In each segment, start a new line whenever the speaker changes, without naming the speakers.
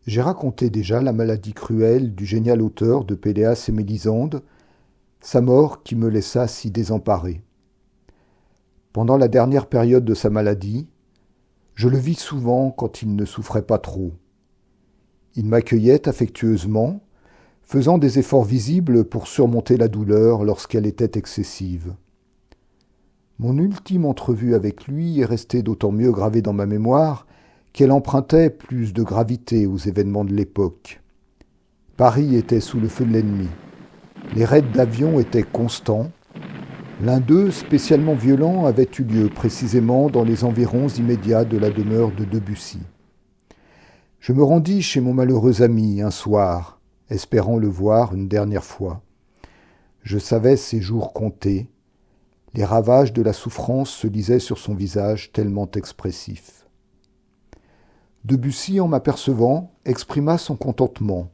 J'ai raconté déjà la maladie cruelle du génial auteur de Péléas et Mélisande, sa mort qui me laissa si désemparé. Pendant la dernière période de sa maladie, je le vis souvent quand il ne souffrait pas trop. Il m'accueillait affectueusement, faisant des efforts visibles pour surmonter la douleur lorsqu'elle était excessive. Mon ultime entrevue avec lui est restée d'autant mieux gravée dans ma mémoire qu'elle empruntait plus de gravité aux événements de l'époque. Paris était sous le feu de l'ennemi. Les raids d'avions étaient constants. L'un d'eux, spécialement violent, avait eu lieu précisément dans les environs immédiats de la demeure de Debussy. Je me rendis chez mon malheureux ami un soir, espérant le voir une dernière fois. Je savais ses jours comptés. Les ravages de la souffrance se lisaient sur son visage tellement expressif. Debussy, en m'apercevant, exprima son contentement.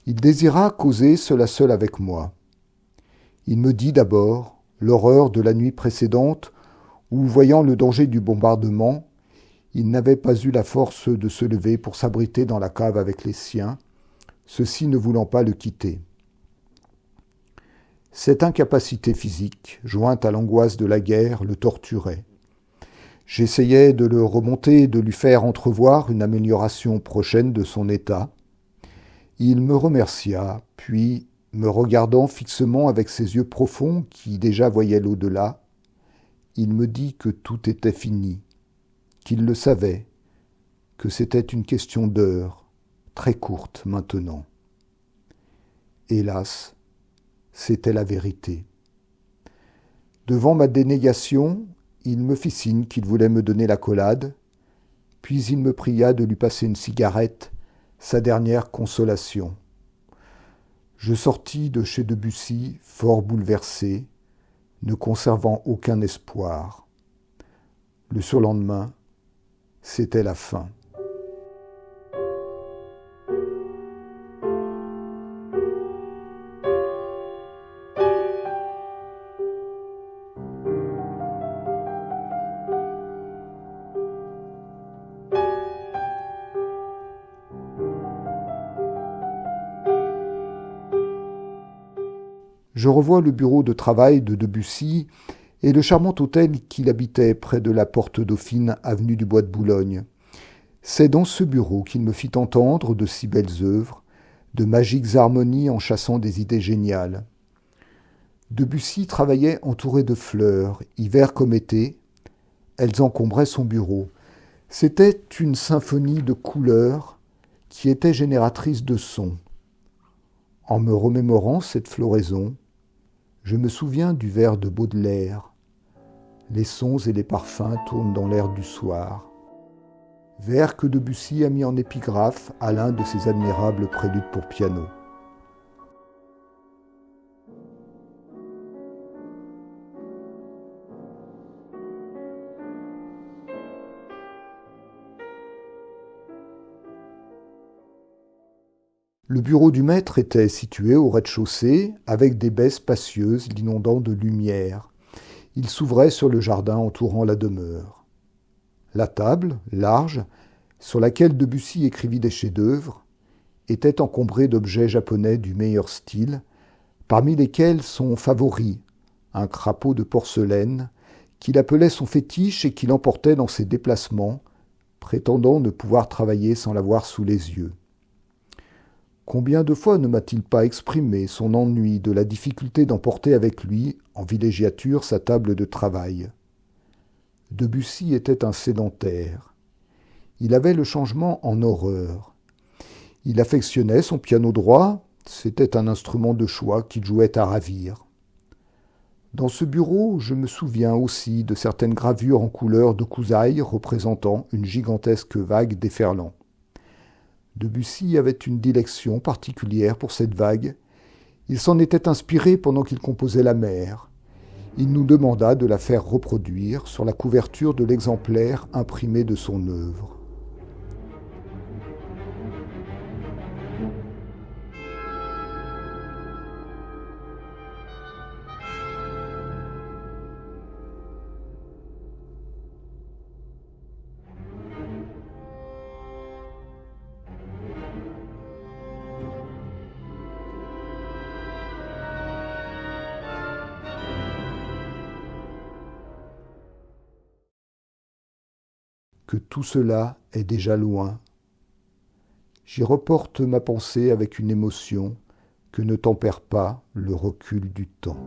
Il désira causer seul à seul avec moi. Il me dit d'abord l'horreur de la nuit précédente où, voyant le danger du bombardement, il n'avait pas eu la force de se lever pour s'abriter dans la cave avec les siens, ceux-ci ne voulant pas le quitter. Cette incapacité physique, jointe à l'angoisse de la guerre, le torturait. J'essayais de le remonter et de lui faire entrevoir une amélioration prochaine de son état. Il me remercia, puis, me regardant fixement avec ses yeux profonds qui déjà voyaient l'au-delà, il me dit que tout était fini, qu'il le savait, que c'était une question d'heures, très courte maintenant. Hélas, c'était la vérité. Devant ma dénégation, il me fit signe qu'il voulait me donner l'accolade, puis il me pria de lui passer une cigarette, sa dernière consolation. Je sortis de chez Debussy, fort bouleversé, ne conservant aucun espoir. Le surlendemain, c'était la fin. Je revois le bureau de travail de Debussy et le charmant hôtel qu'il habitait près de la Porte Dauphine, avenue du Bois de Boulogne. C'est dans ce bureau qu'il me fit entendre de si belles œuvres, de magiques harmonies en chassant des idées géniales. Debussy travaillait entouré de fleurs, hiver comme été. Elles encombraient son bureau. C'était une symphonie de couleurs qui était génératrice de sons. En me remémorant cette floraison, je me souviens du vers de Baudelaire. Les sons et les parfums tournent dans l'air du soir. Vers que Debussy a mis en épigraphe à l'un de ses admirables préludes pour piano. Le bureau du maître était situé au rez-de-chaussée, avec des baies spacieuses l'inondant de lumière. Il s'ouvrait sur le jardin entourant la demeure. La table, large, sur laquelle Debussy écrivit des chefs-d'œuvre, était encombrée d'objets japonais du meilleur style, parmi lesquels son favori, un crapaud de porcelaine, qu'il appelait son fétiche et qu'il emportait dans ses déplacements, prétendant ne pouvoir travailler sans l'avoir sous les yeux. Combien de fois ne m'a-t-il pas exprimé son ennui de la difficulté d'emporter avec lui, en villégiature, sa table de travail. Debussy était un sédentaire. Il avait le changement en horreur. Il affectionnait son piano droit, c'était un instrument de choix qu'il jouait à ravir. Dans ce bureau, je me souviens aussi de certaines gravures en couleur de cousailles représentant une gigantesque vague déferlant. Debussy avait une dilection particulière pour cette vague. Il s'en était inspiré pendant qu'il composait la mer. Il nous demanda de la faire reproduire sur la couverture de l'exemplaire imprimé de son œuvre. que tout cela est déjà loin. J'y reporte ma pensée avec une émotion que ne tempère pas le recul du temps.